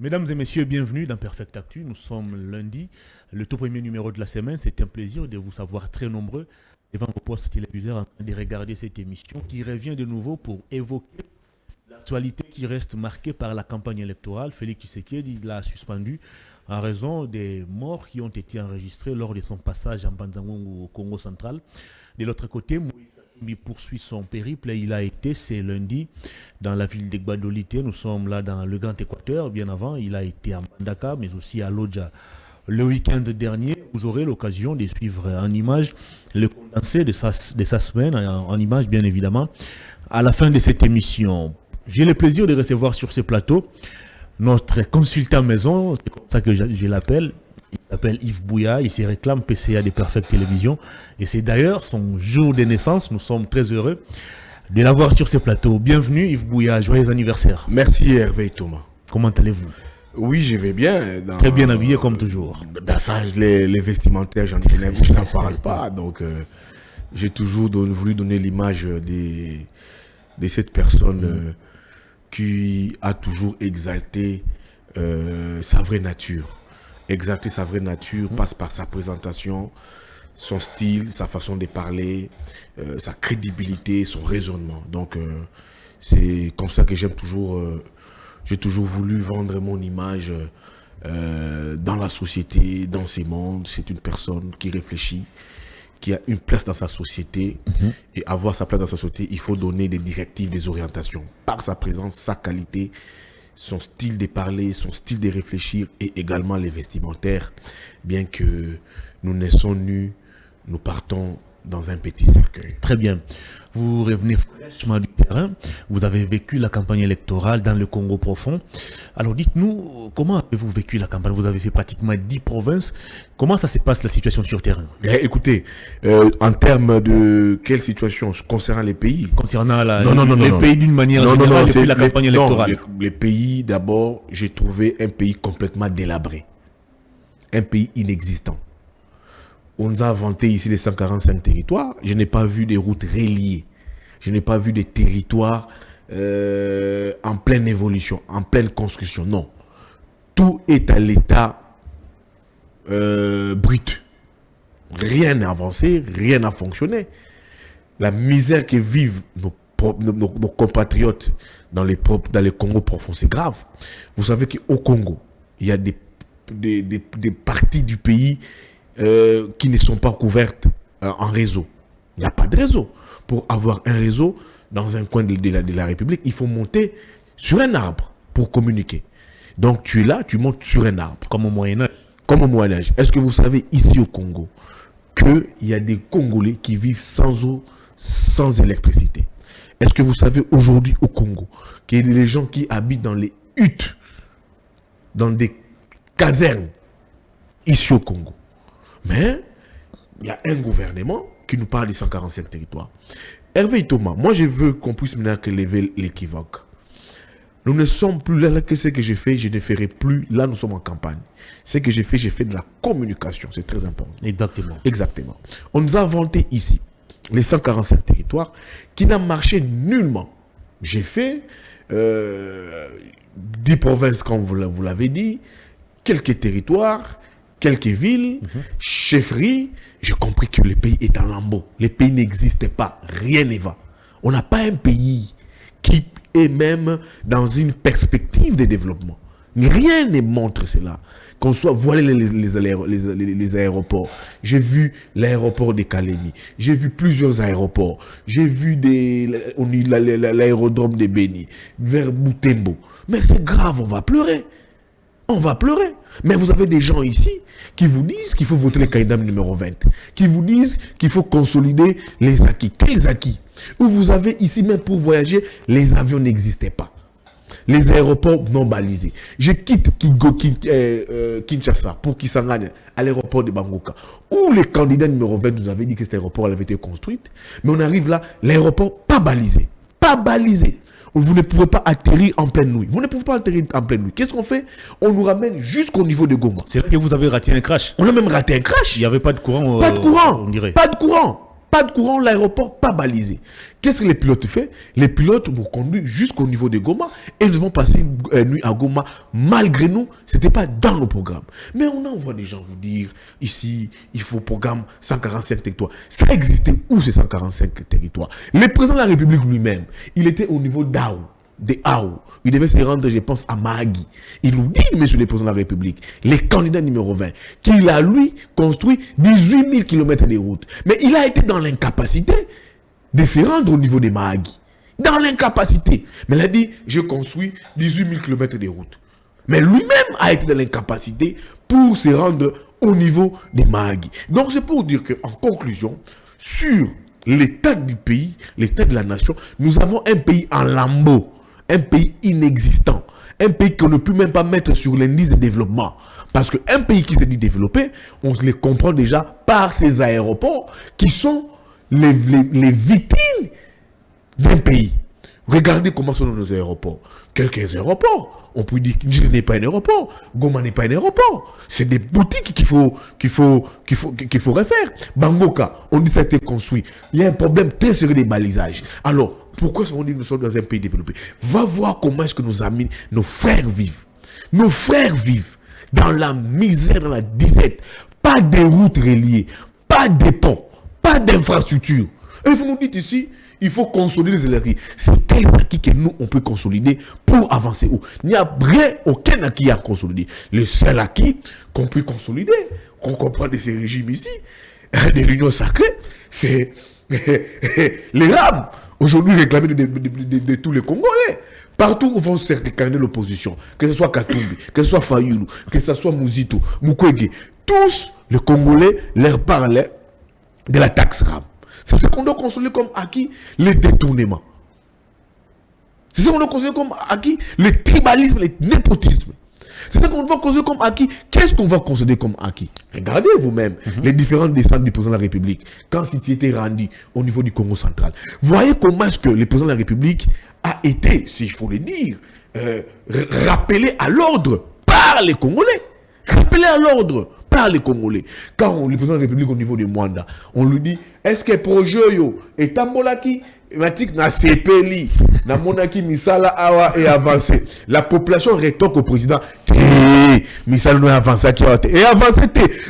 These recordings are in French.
Mesdames et messieurs, bienvenue dans Perfect Actu. Nous sommes lundi, le tout premier numéro de la semaine. C'est un plaisir de vous savoir très nombreux devant vos postes téléviseurs en train de regarder cette émission qui revient de nouveau pour évoquer l'actualité qui reste marquée par la campagne électorale. Félix Tshisekedi l'a suspendu en raison des morts qui ont été enregistrés lors de son passage en Banzangongo au Congo central. De l'autre côté, Moïse Katumbi poursuit son périple. Il a été, c'est lundi, dans la ville de Gbadolité. Nous sommes là dans le Grand Équateur. Bien avant, il a été à Mbandaka, mais aussi à Lodja. Le week-end dernier, vous aurez l'occasion de suivre en image le condensé de sa semaine, en image bien évidemment, à la fin de cette émission. J'ai le plaisir de recevoir sur ce plateau notre consultant maison, c'est comme ça que je l'appelle. Il s'appelle Yves Bouya, il se réclame PCA de Perfect Télévision. Et c'est d'ailleurs son jour de naissance. Nous sommes très heureux de l'avoir sur ce plateau. Bienvenue Yves Bouya, joyeux anniversaire. Merci Hervé Thomas. Comment allez-vous? Oui, je vais bien. Très bien habillé comme toujours. Ben ça, les vestimentaires, je n'en parle pas. Donc, j'ai toujours voulu donner l'image de cette personne qui a toujours exalté sa vraie nature. Exalter sa vraie nature passe par sa présentation, son style, sa façon de parler, sa crédibilité, son raisonnement. Donc, c'est comme ça que j'aime toujours... j'ai toujours voulu vendre mon image dans la société, dans ces mondes. C'est une personne qui réfléchit, qui a une place dans sa société. Et avoir sa place dans sa société, il faut donner des directives, des orientations. Par sa présence, sa qualité, son style de parler, son style de réfléchir et également les vestimentaires. Bien que nous naissons nus, nous partons dans un petit cercueil. Très bien. Vous revenez fraîchement du terrain. Vous avez vécu la campagne électorale dans le Congo profond. Alors dites-nous, comment avez-vous vécu la campagne? Vous avez fait pratiquement 10 provinces. Comment ça se passe la situation sur terrain? Écoutez, en termes de quelle situation concernant les pays? Concernant les pays d'une manière générale depuis la campagne électorale. Les pays, d'abord, j'ai trouvé un pays complètement délabré. Un pays inexistant. On nous a inventé ici les 145 territoires. Je n'ai pas vu des routes reliées. Je n'ai pas vu des territoires en pleine évolution, en pleine construction. Non. Tout est à l'état brut. Rien n'a avancé, rien n'a fonctionné. La misère que vivent nos compatriotes dans les Congo profonds, c'est grave. Vous savez qu'au Congo, il y a des parties du pays qui ne sont pas couvertes en réseau. Il n'y a pas de réseau. Pour avoir un réseau dans un coin de la République, il faut monter sur un arbre pour communiquer. Donc tu es là, tu montes sur un arbre. Comme au Moyen-Âge. Comme au Moyen-Âge. Est-ce que vous savez ici au Congo qu'il y a des Congolais qui vivent sans eau, sans électricité? Est-ce que vous savez aujourd'hui au Congo qu'il y a des gens qui habitent dans les huttes, dans des casernes ici au Congo? Mais il y a un gouvernement qui nous parle des 145 territoires. Hervé Thomas, moi je veux qu'on puisse maintenant lever l'équivoque. Nous ne sommes plus là que ce que j'ai fait, je ne ferai plus. Là, nous sommes en campagne. Ce que j'ai fait de la communication. C'est très important. Exactement. Exactement. On nous a inventé ici les 145 territoires qui n'ont marché nullement. J'ai fait 10 provinces, comme vous l'avez dit, quelques territoires, quelques villes, chefferies. J'ai compris que le pays est en lambeaux. Le pays n'existe pas. Rien ne va. On n'a pas un pays qui est même dans une perspective de développement. Rien ne montre cela. Qu'on soit, voilà les aéroports. J'ai vu l'aéroport de Kalemi. J'ai vu plusieurs aéroports. J'ai vu l'aérodrome de Beni, vers Butembo. Mais c'est grave, on va pleurer. On va pleurer. Mais vous avez des gens ici qui vous disent qu'il faut voter le candidat numéro 20. Qui vous disent qu'il faut consolider les acquis. Quels acquis? Où vous avez ici même pour voyager, les avions n'existaient pas. Les aéroports non balisés. Je quitte Kinshasa pour Kisangani à l'aéroport de Bangoka, où le candidat numéro 20 nous avait dit que cet aéroport avait été construit. Mais on arrive là, l'aéroport pas balisé. Pas balisé. Vous ne pouvez pas atterrir en pleine nuit. Vous ne pouvez pas atterrir en pleine nuit. Qu'est-ce qu'on fait? On nous ramène jusqu'au niveau de Goma. C'est là que vous avez raté un crash. On a même raté un crash. Il n'y avait pas de courant. Pas de courant. On dirait. Pas de courant. Pas de courant, l'aéroport pas balisé. Qu'est-ce que les pilotes font? Les pilotes nous conduisent jusqu'au niveau de Goma et nous avons passé une nuit à Goma. Malgré nous, ce n'était pas dans nos programmes. Mais on envoie des gens vous dire, ici, il faut programme 145 territoires. Ça existait où ces 145 territoires? Le président de la République lui-même, il était au niveau d'Aou. Il devait se rendre, je pense, à Mahagi. Il nous dit, monsieur le président de la République, les candidats numéro 20, qu'il a, lui, construit 18 000 km de routes. Mais il a été dans l'incapacité de se rendre au niveau de Mahagi. Dans l'incapacité. Mais il a dit, je construis 18 000 km de routes. Mais lui-même a été dans l'incapacité pour se rendre au niveau de Mahagi. Donc c'est pour dire qu'en conclusion, sur l'état du pays, l'état de la nation, nous avons un pays en lambeaux. Un pays inexistant, un pays qu'on ne peut même pas mettre sur l'indice de développement. Parce qu'un pays qui se dit développé, on les comprend déjà par ces aéroports qui sont les vitrines d'un pays. Regardez comment sont nos aéroports. Quelques aéroports, on peut dire que Niger n'est pas un aéroport, Goma n'est pas un aéroport. C'est des boutiques qu'il faut refaire. Bangoka, on dit que ça a été construit. Il y a un problème très sérieux des balisages. Alors, pourquoi on dit que nous sommes dans un pays développé? Va voir comment est-ce que nos amis, nos frères vivent. Nos frères vivent dans la misère, dans la disette. Pas de routes reliées, pas de ponts, pas d'infrastructures. Et vous nous dites ici, il faut consolider les acquis. C'est quels acquis que nous, on peut consolider pour avancer où? Il n'y a rien, aucun acquis à consolider. Le seul acquis qu'on peut consolider, qu'on comprend de ces régimes ici, de l'Union sacrée, c'est les rames. Aujourd'hui réclamées de tous les Congolais. Partout où vont s'incarner l'opposition, que ce soit Katumbi, que ce soit Fayulu, que ce soit Mouzito, Mukwege, tous les Congolais leur parlaient de la taxe rame. C'est ce qu'on doit consolider comme acquis, le détournement. C'est ça qu'on doit consolider comme acquis, le tribalisme, le népotisme. C'est ça qu'on doit consolider comme acquis. Qu'est-ce qu'on va consolider comme acquis? Regardez vous-même les différentes descentes du président de la République quand il était rendu au niveau du Congo central. Voyez comment est-ce que le président de la République a été, s'il faut le dire, rappelé à l'ordre par les Congolais. Rappelé à l'ordre par les Congolais. Quand le président de la République au niveau de Mwanda, on lui dit, est-ce que projet yo est ambolaki? Matik na sepeli, na monaki misala awa et avancé. La population rétorque au président, misala no avancé et avancé.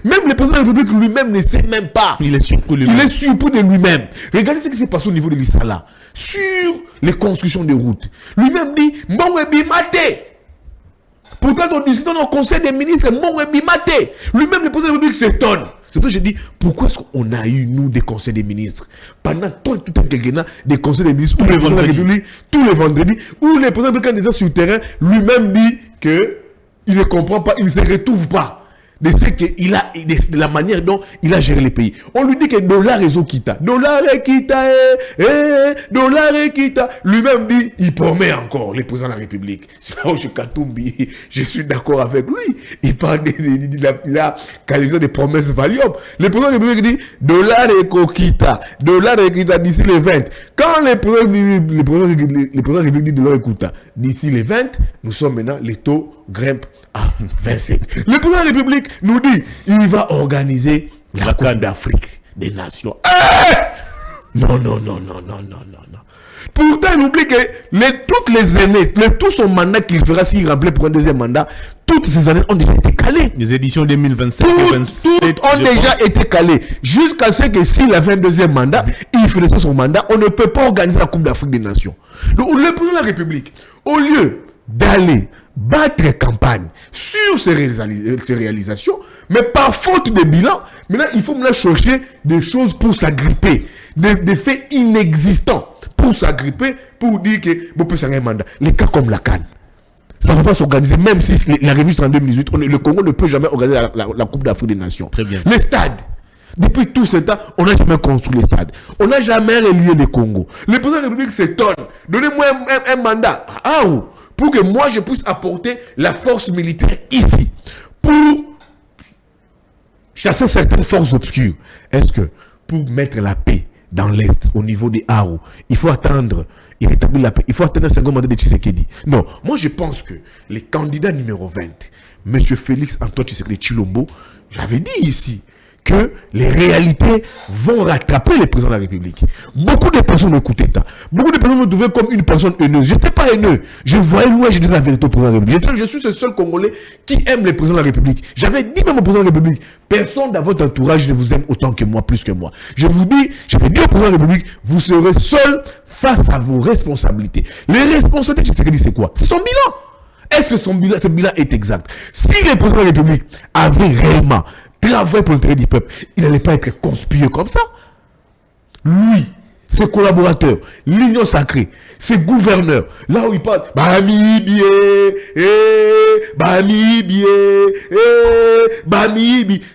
Même le président de la République lui-même ne sait même pas. Il est surpris de lui-même. Regardez ce qui s'est passé au niveau de l'Issala sur les constructions de routes. Lui-même dit, Mbongwe Mate. Pourquoi on discute dans le conseil des ministres, Mbongwe Mate. Lui-même le président de la République s'étonne. C'est pour ça que je dis, pourquoi est-ce qu'on a eu, nous, des conseils des ministres? Pendant tout un quinquennat, des conseils des ministres, tous les vendredis, où le président de la République sur le terrain, lui-même dit qu'il ne comprend pas, il ne se retrouve pas de ce qu'il a, de la manière dont il a géré le pays. On lui dit que dollar et Zokita. Dollar et Kita, dollar et Kita. Lui-même dit, il promet encore, le président de la République. C'est là où je suis d'accord avec lui. Il parle de la qualification des promesses valiables. Le président de la République dit, dollar et Kita d'ici les 20. Quand le président de la République dit dollar et Kita d'ici les 20, nous sommes maintenant, les taux grimpent à 27. Le président de la République nous dit il va organiser la Coupe d'Afrique des Nations. Non. Pourtant, il oublie que toutes les années, tout son mandat qu'il fera s'il rappelait pour un deuxième mandat, toutes ces années ont déjà été calées. Les éditions 2027 et 2027 toutes ont déjà été calées. Jusqu'à ce que s'il avait un deuxième mandat, il finissait son mandat, on ne peut pas organiser la Coupe d'Afrique des Nations. Donc, le président de la République, au lieu d'aller battre campagne sur ces réalisations, mais par faute de bilan, maintenant il faut maintenant chercher des choses pour s'agripper, des faits inexistants pour s'agripper, pour dire que vous pouvez s'en un mandat. Les cas comme la CAN, ça ne va pas s'organiser, même si la revue en 2018, le Congo ne peut jamais organiser la Coupe d'Afrique des Nations. Très bien. Les stades. Depuis tout ce temps, on n'a jamais construit les stades. On n'a jamais relié le Congo. Le président de la République s'étonne. Donnez-moi un mandat. Pour que moi je puisse apporter la force militaire ici, pour chasser certaines forces obscures. Est-ce que pour mettre la paix dans l'Est, au niveau des Haro, il faut attendre, il rétablit la paix, il faut attendre un second mandat de Tshisekedi? Non, moi je pense que les candidats numéro 20, M. Félix Antoine Tshisekedi Tshilombo, j'avais dit ici, que les réalités vont rattraper le président de la République. Beaucoup de personnes m'écoutaient. Beaucoup de personnes me trouvaient comme une personne haineuse. Je n'étais pas haineux. Je voyais loin, je disais la vérité au président de la République. Je suis le seul Congolais qui aime le président de la République. J'avais dit même au président de la République, personne dans votre entourage ne vous aime autant que moi, plus que moi. Je vous dis, j'avais dit au président de la République, vous serez seul face à vos responsabilités. Les responsabilités, c'est quoi? C'est son bilan. Est-ce que ce bilan est exact? Si le président de la République avait réellement travaillé pour l'intérêt du peuple, il n'allait pas être conspiré comme ça. Lui, ses collaborateurs, l'Union sacrée, ses gouverneurs, là où il parle,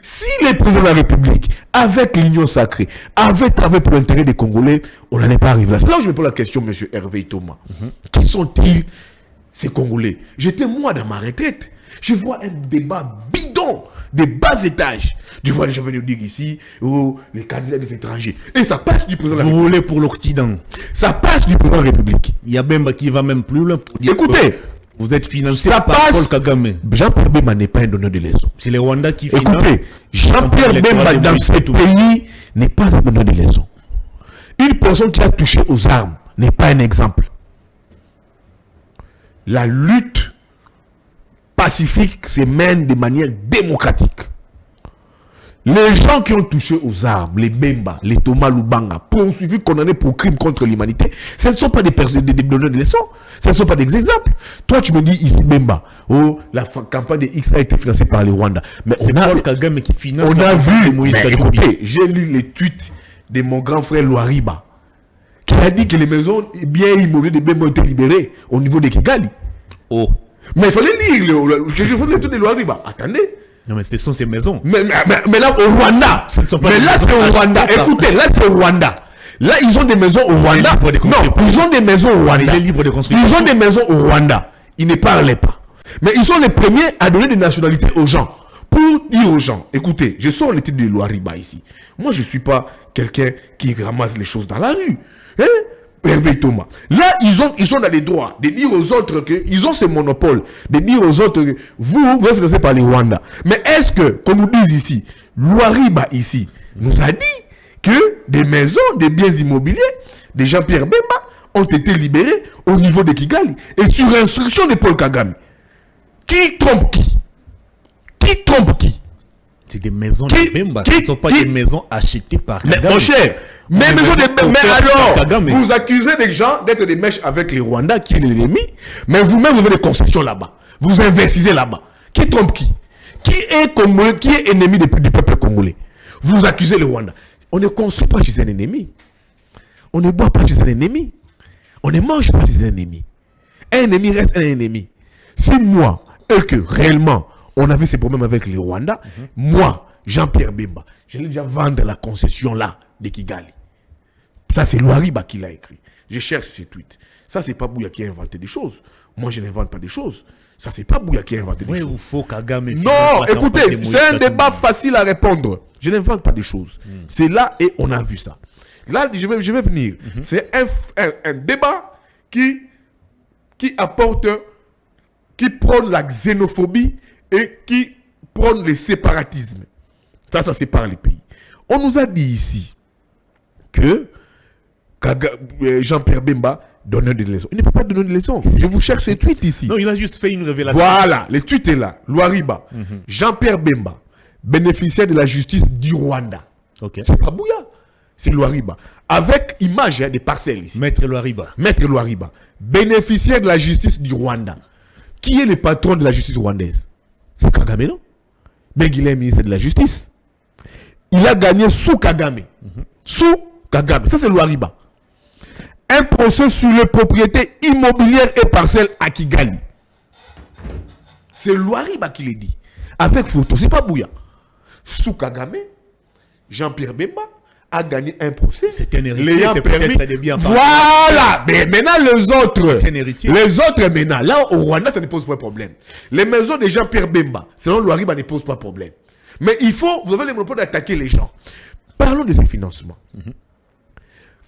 si le président de la République, avec l'Union sacrée, avait travaillé pour l'intérêt des Congolais, on n'en est pas arrivé là. C'est là où je me pose la question, M. Hervé Thomas. Qui sont-ils, ces Congolais? J'étais moi dans ma retraite. Je vois un débat bidon des bas étages. Je vois les gens venir dire ici, oh, les candidats des étrangers. Et ça passe du président de la République. Vous voulez pour l'Occident. Ça passe du président de la République. Il y a Bemba qui va même plus loin pour dire écoutez, vous êtes financé ça par passe, Paul Kagame. Jean-Pierre Bemba n'est pas un donneur de leçons. C'est les Rwandais qui financent. Écoutez, Jean-Pierre Bemba dans ce pays n'est pas un donneur de leçons. Une personne qui a touché aux armes n'est pas un exemple. La lutte pacifique se mène de manière démocratique. Les gens qui ont touché aux armes, les Bemba, les Thomas Lubanga, poursuivis, condamnés pour crimes contre l'humanité, ce ne sont pas des personnes, des donneurs de leçons. Ce ne sont pas des exemples. Toi, tu me dis ici, Bemba, oh, la campagne de X a été financée par les Rwandais. Mais c'est Paul Kagame qui finance. On a vu, écoutez, j'ai lu les tweets de mon grand frère Loariba, qui a dit que les maisons bien immobilières de Bemba ont été libérées au niveau de Kigali. Oh. Mais il fallait lire je fais le truc de Loariba. Attendez. Non, mais ce sont ces maisons. Mais là, au Rwanda. Mais là, c'est au Rwanda. Écoutez, là, c'est au Rwanda. Là, ils ont des maisons au Rwanda. Non, ils ont des maisons au Rwanda. Il est libre de construire. Ils ont des maisons au Rwanda. Ils ne parlaient pas. Mais ils sont les premiers à donner des nationalités aux gens. Pour dire aux gens, écoutez, je sors le titre de Loariba ici. Moi, je ne suis pas quelqu'un qui ramasse les choses dans la rue. Hein? Hervé Thomas. Là, ils ont dans les droits de dire aux autres qu'ils ont ce monopole, de dire aux autres que vous êtes financés par les Rwandais. Mais est-ce que, comme nous disent ici, Loariba ici nous a dit que des maisons, des biens immobiliers de Jean-Pierre Bemba ont été libérés au niveau de Kigali et sur instruction de Paul Kagame? Qui trompe qui? Qui trompe qui? C'est des maisons de Bemba. Ce ne sont pas des maisons achetées par Kagame. Mais mon cher, mais alors, vous accusez des gens d'être des mèches avec les Rwandais qui est l'ennemi, mais vous-même vous avez des concessions là-bas. Vous investissez là-bas. Qui trompe qui? Qui est Congolais, qui est ennemi du peuple congolais? Vous accusez les Rwandais. On ne construit pas chez un ennemi. On ne boit pas chez un ennemi. On ne mange pas chez un ennemi. Un ennemi reste un ennemi. Si moi, et que réellement, on avait ces problèmes avec les Rwandais, moi, Jean-Pierre Bemba, j'allais déjà vendre la concession là de Kigali. Ça, c'est Loariba qui l'a écrit. Je cherche ces tweets. Ça, c'est pas Bouya qui a inventé des choses. Moi, je n'invente pas des choses. Ça, c'est pas Bouya qui a inventé des choses. Il faut Kagame. Non, écoutez, c'est un débat facile à répondre. Je n'invente pas des choses. C'est là et on a vu ça. Là, je vais venir. C'est un débat qui apporte, qui prône la xénophobie et qui prône le séparatisme. Ça sépare les pays. On nous a dit ici que Jean-Pierre Bemba donneur de leçons. Il ne peut pas donner de leçons. Je vous cherche ces tweets ici. Non, il a juste fait une révélation. Voilà, les tweets est là. Loariba. Jean-Pierre Bemba, bénéficiaire de la justice du Rwanda. Okay. C'est pas Bouya, c'est Loariba. Avec image des parcelles ici. Maître Loariba. Maître Loariba, bénéficiaire de la justice du Rwanda. Qui est le patron de la justice rwandaise? C'est Kagame, non? Mais il est ministre de la justice. Il a gagné sous Kagame. Sous Kagame. Ça, c'est Loariba. Un procès sur les propriétés immobilières et parcelles à Kigali. C'est Loariba qui l'a dit. Avec photo, c'est pas Bouya. Sous Kagame, Jean-Pierre Bemba a gagné un procès. C'est un héritier, c'est peut-être des biens. Voilà. Mais maintenant, les autres maintenant, là au Rwanda, ça ne pose pas de problème. Les maisons de Jean-Pierre Bemba, selon Loariba, ne posent pas de problème. Mais il faut, vous avez le monopole d'attaquer les gens. Parlons de ces financements.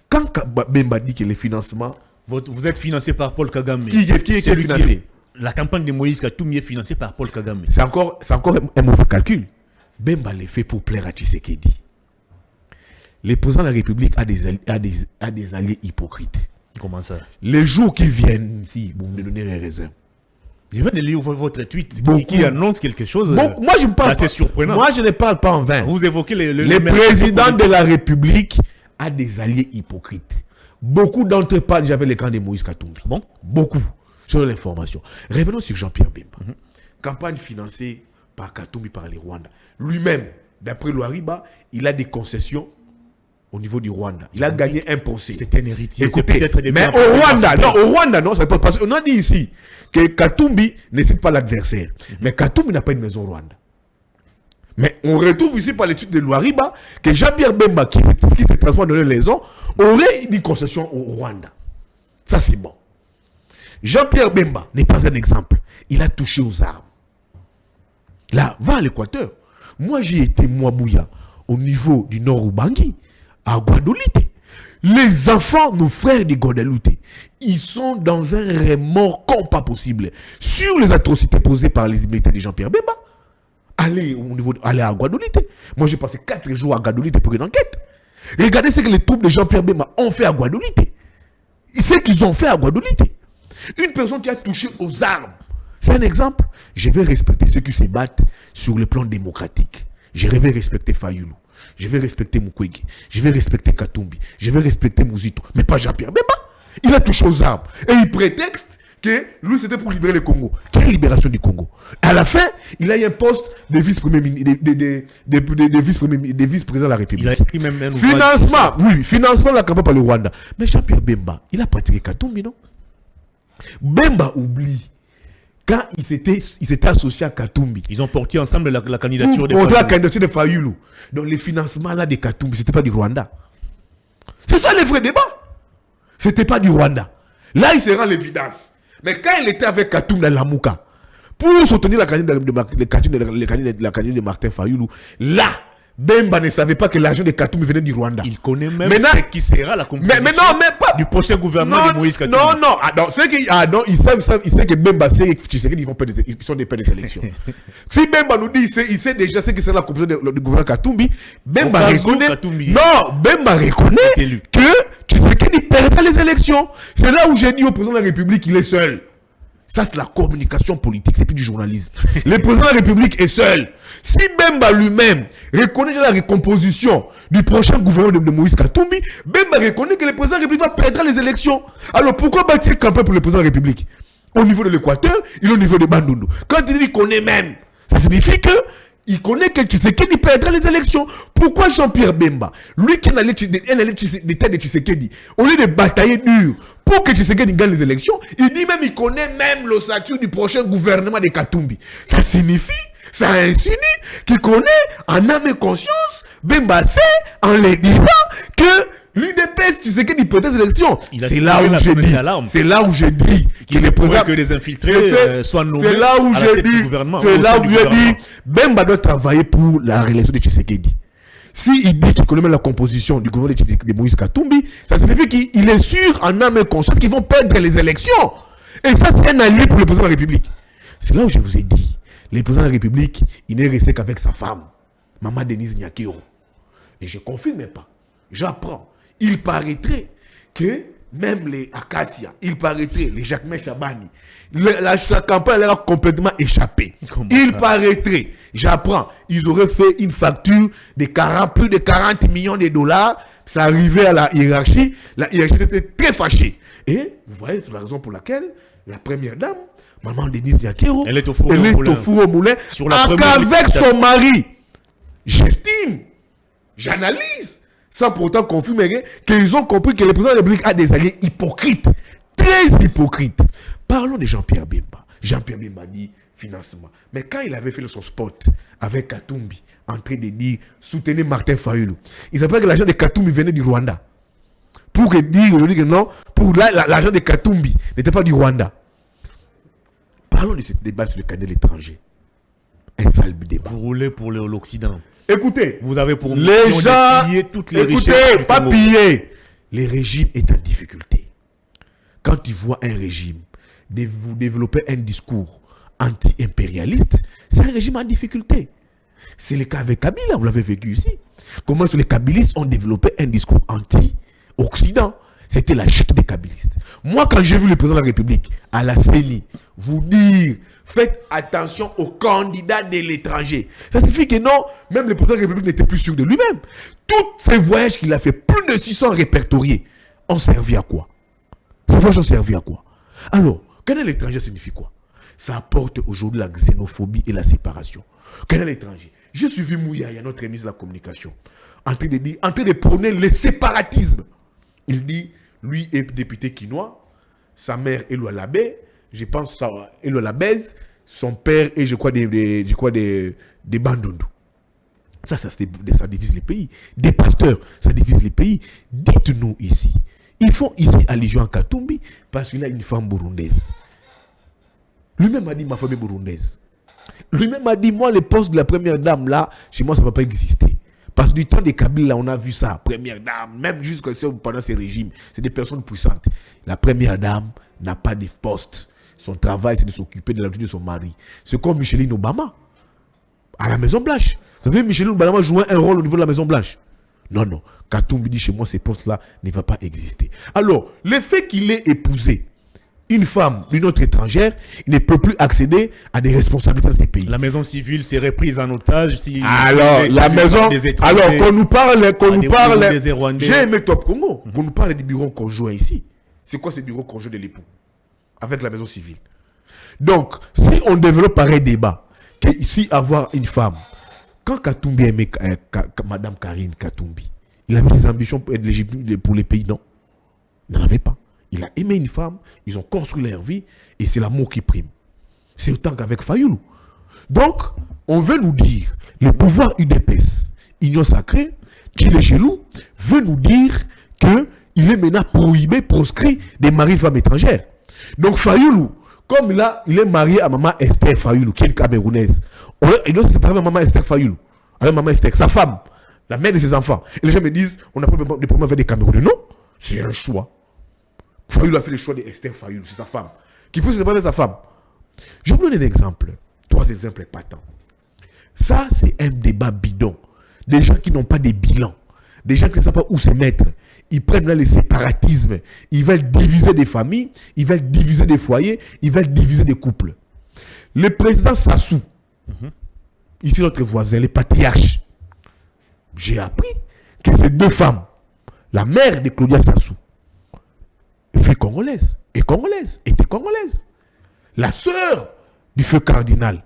Quand Bemba dit que les financements... Vous êtes financé par Paul Kagame. Qui est financé? La campagne de Moïse Katumbi est financée par Paul Kagame. C'est encore un mauvais calcul. Bemba les fait pour plaire à Tshisekedi. Le président de la République a des alliés hypocrites. Comment ça? Les jours qui viennent ici, vous me donnez les raisins. Je viens de lire votre tweet Beaucoup. qui annonce quelque chose. Moi, je ne parle pas. C'est surprenant. Moi, je ne parle pas en vain. Vous évoquez le président de la République a des alliés hypocrites. Beaucoup d'entre eux parlent déjà avec les camps de Moïse Katumbi. Bon. Beaucoup. Sur l'information. Revenons sur Jean-Pierre Bemba. Campagne financée par Katumbi, par les Rwandais. Lui-même, d'après Louariba, il a des concessions au niveau du Rwanda. Il a gagné un procès. C'est un héritier. Écoutez, mais au Rwanda, non, ça pas parce qu'on a dit ici que Katumbi ne cite pas l'adversaire. Mais Katumbi n'a pas une maison au Rwanda. Mais on retrouve ici par l'étude de Louariba que Jean-Pierre Bemba, qui se transforme dans une maison, aurait une concession au Rwanda. Ça, c'est bon. Jean-Pierre Bemba n'est pas un exemple. Il a touché aux armes. Là, va à l'Équateur. Moi, j'ai été Mouabouya au niveau du Nord Ubangi, à Guadeloupe. Les enfants, nos frères de Guadeloupe, ils sont dans un remords comme pas possible sur les atrocités posées par les militaires de Jean-Pierre Bemba. Allez à Guadeloupe. Moi, j'ai passé 4 jours à Guadeloupe pour une enquête. Regardez ce que les troupes de Jean-Pierre Bemba ont fait à Guadeloupe. Ce qu'ils ont fait à Guadeloupe. Une personne qui a touché aux armes. C'est un exemple. Je vais respecter ceux qui se battent sur le plan démocratique. Je vais respecter Fayoulou. Je vais respecter Mukwege. Je vais respecter Katumbi. Je vais respecter Mouzito. Mais pas Jean-Pierre Bemba. Il a touché aux armes. Et il prétexte que lui, c'était pour libérer le Congo. Quelle libération du Congo? À la fin, il a eu un poste de vice-président de la République. Il a écrit même un financement, oui, financement de la campagne par le Rwanda. Mais Jean-Pierre Bemba, il a pratiqué Katumbi, non? Bemba oublie quand il s'était associé à Katumbi. Ils ont porté ensemble la candidature de Fayoulou. La candidature de Fayoulou. Donc les financements là de Katumbi, c'était pas du Rwanda. C'est ça le vrai débat. C'était pas du Rwanda. Là, il se rend l'évidence. Mais quand il était avec Katumbi dans la Mouka, pour soutenir la candidature de Martin Fayoulou, là, Bemba ne savait pas que l'argent de Katumbi venait du Rwanda. Il connaît même ce qui sera la composition du prochain gouvernement de Moïse Katumbi. Non. Il sait que Bemba sait que Tshisekedi ils sont des pères des élections. Si Bemba nous dit il sait déjà ce qui sera la composition du gouvernement Katumbi, Bemba reconnaît que Tshisekedi perdra les élections. C'est là où j'ai dit au président de la République qu'il est seul. Ça, c'est la communication politique, c'est plus du journalisme. Le président de la République est seul. Si Bemba lui-même reconnaît la recomposition du prochain gouvernement de Moïse Katumbi, Bemba reconnaît que le président de la République va perdre les élections. Alors pourquoi bâtir campagne pour le président de la République? Au niveau de l'Équateur, il est au niveau de Bandundu. Quand il dit qu'il connaît même, ça signifie que il connaît que Tshisekedi perdra les élections. Pourquoi Jean-Pierre Bemba, lui qui est un allié de Tshisekedi, au lieu de batailler dur pour que Tshisekedi gagne les élections, il dit même, il connaît même l'ossature du prochain gouvernement de Katumbi. Ça signifie, ça insinue qu'il connaît en âme et conscience, Bemba sait, en le disant, que l'UDPS, Tshisekedi perdra les élections. C'est là où j'ai dit. C'est là où j'ai dit que les infiltrés soient nommés. C'est là où j'ai dit. C'est là où j'ai dit. Bemba doit travailler pour la réélection de Tshisekedi. S'il dit qu'il connaît même la composition du gouvernement de Moïse Katumbi, ça signifie qu'il est sûr en âme et conscience qu'ils vont perdre les élections. Et ça, c'est un allié pour le président de la République. C'est là où je vous ai dit. Le président de la République, il n'est resté qu'avec sa femme, Maman Denise Nyakero. Et je ne confirme pas. J'apprends. Il paraîtrait que même les Acacia, il paraîtrait, les Jacquemin Chabani, la campagne leur a complètement échappé. Il paraîtrait, j'apprends, ils auraient fait une facture de plus de 40 millions de dollars. Ça arrivait à la hiérarchie était très fâchée. Et vous voyez la raison pour laquelle la première dame, Maman Denise Nyakero, elle est au four au moulin, avec son mari. J'estime, j'analyse, sans pourtant confirmer qu'ils ont compris que le président de la République a des alliés hypocrites, très hypocrites. Parlons de Jean-Pierre Bemba. Jean-Pierre Bemba dit financement. Mais quand il avait fait son spot avec Katumbi, en train de dire soutenez Martin Fayoulou, il s'appelle que l'argent de Katumbi venait du Rwanda. Pour dire aujourd'hui que non, pour l'argent de Katumbi n'était pas du Rwanda. Parlons de ce débat sur le canal de l'étranger. Un sale débat. Vous roulez pour l'Occident. Écoutez, vous avez pour les gens, piller toutes les richesses. Écoutez, pas piller. Les régimes est en difficulté. Quand tu vois un régime vous développer un discours anti-impérialiste, c'est un régime en difficulté. C'est le cas avec Kabila, vous l'avez vécu ici. Comment est-ce que les Kabilistes ont développé un discours anti-Occident? C'était la chute des Kabilistes. Moi, quand j'ai vu le président de la République à la CENI vous dire faites attention aux candidats de l'étranger, ça signifie que non, même le président de la République n'était plus sûr de lui-même. Tous ces voyages qu'il a fait, plus de 600 répertoriés, ont servi à quoi? Ces voyages ont servi à quoi? Alors, candidat à l'étranger signifie quoi? Ça apporte aujourd'hui la xénophobie et la séparation. Candidat à l'étranger. J'ai suivi Mouyaya, notre ministre de la Communication, en train de prôner le séparatisme. Il dit, lui est député quinois, sa mère est Labé, je pense est Labèze, son père est, je crois, des Bandundu. Ça divise les pays. Des pasteurs, ça divise les pays. Dites-nous ici, ils font ici allusion à Katumbi parce qu'il a une femme burundaise. Lui-même a dit, ma femme est burundaise. Lui-même a dit, moi, le poste de la première dame, là, chez moi, ça ne va pas exister. Parce que du temps des Kabila, on a vu ça, première dame, même jusqu'à pendant ces régimes, c'est des personnes puissantes. La première dame n'a pas de poste. Son travail, c'est de s'occuper de la vie de son mari. C'est comme Micheline Obama, à la Maison-Blanche. Vous savez, Micheline Obama jouait un rôle au niveau de la Maison-Blanche. Non, non. Katumbi dit, chez moi, ces postes-là ne vont pas exister. Alors, le fait qu'il ait épousé une femme d'une autre étrangère, il ne peut plus accéder à des responsabilités dans ces pays. La maison civile serait prise en otage si... Alors, la maison... Alors, qu'on nous parle... J'ai aimé Top Congo. Qu'on nous parle des bureaux conjoints ici. C'est quoi ces bureaux conjoints de l'époux? Avec la maison civile. Donc, si on développe pareil débat, qu'ici, avoir une femme... Quand Katumbi aimait Madame Karine Katumbi, il avait des ambitions pour être légitime pour les pays, non? Il n'en avait pas. Il a aimé une femme, ils ont construit leur vie, et c'est l'amour qui prime. C'est autant qu'avec Fayoulou. Donc, on veut nous dire, le pouvoir UDPS, Union Sacrée, Chile Gelou, veut nous dire qu'il est maintenant prohibé, proscrit des maris de femmes étrangères. Donc Fayoulou, comme là, il est marié à maman Esther Fayoulou, qui est une Camerounaise. Il doit se séparer de maman Esther Fayoulou. Avec maman Esther, sa femme, la mère de ses enfants. Et les gens me disent, on n'a pas de problème avec des Camerounais. Non, c'est un choix. Fayoulou a fait le choix d'Esther Fayoulou, c'est sa femme. Qui peut se séparer de sa femme. Je vous donne un exemple. 3 exemples épatants. Ça, c'est un débat bidon. Des gens qui n'ont pas de bilan. Des gens qui ne savent pas où se mettre. Ils prennent là le séparatisme. Ils veulent diviser des familles. Ils veulent diviser des foyers. Ils veulent diviser des couples. Le président Sassou, ici notre voisin, les patriarches, j'ai appris que ces 2 femmes, la mère de Claudia Sassou, était congolaise. La sœur du feu cardinal,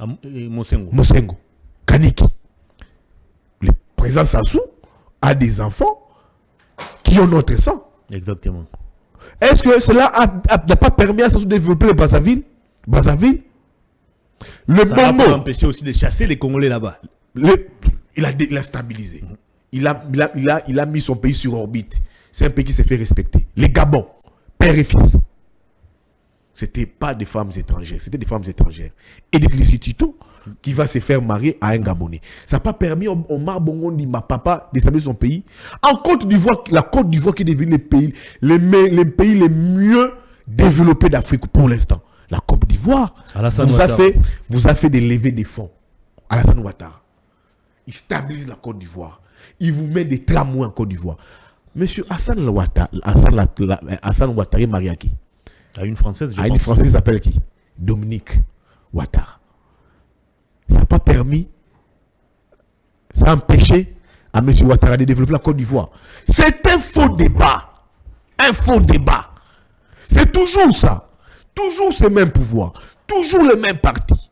Mosengo, Kaniki. Le président Sassou a des enfants qui ont notre sang. Exactement. Est-ce que cela n'a pas permis à Sassou de développer le Brazzaville? Ça a empêché aussi de chasser les Congolais là-bas. Il a stabilisé. Il a mis son pays sur orbite. C'est un pays qui s'est fait respecter. Les Gabon, père et fils. C'était pas des femmes étrangères, c'était des femmes étrangères. Et des Tito qui va se faire marier à un Gabonais. Ça n'a pas permis au Marbongo ma papa d'établir son pays. En Côte d'Ivoire, la Côte d'Ivoire qui est devenue les pays les mieux développés d'Afrique pour l'instant. La Côte d'Ivoire vous a fait des levées de fonds. Alassane Ouattara. Il stabilise la Côte d'Ivoire. Il vous met des tramways en Côte d'Ivoire. Monsieur Hassan Ouattara est marié à qui? À une Française, je pense. Une Française, il s'appelle qui? Dominique Ouattara. Ça n'a pas permis, ça a empêché à M. Ouattara de développer la Côte d'Ivoire. C'est un faux débat. Un faux débat. C'est toujours ça. Toujours ces mêmes pouvoirs. Toujours les mêmes partis.